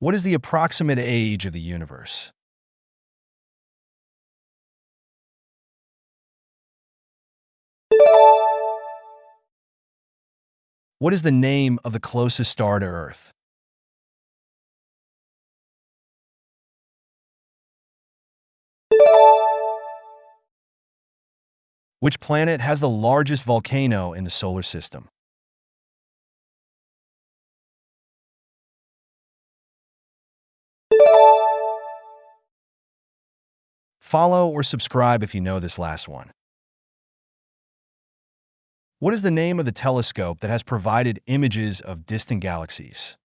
What is the approximate age of the universe? What is the name of the closest star to Earth? Which planet has the largest volcano in the solar system? Follow or subscribe if you know this last one. What is the name of the telescope that has provided images of distant galaxies?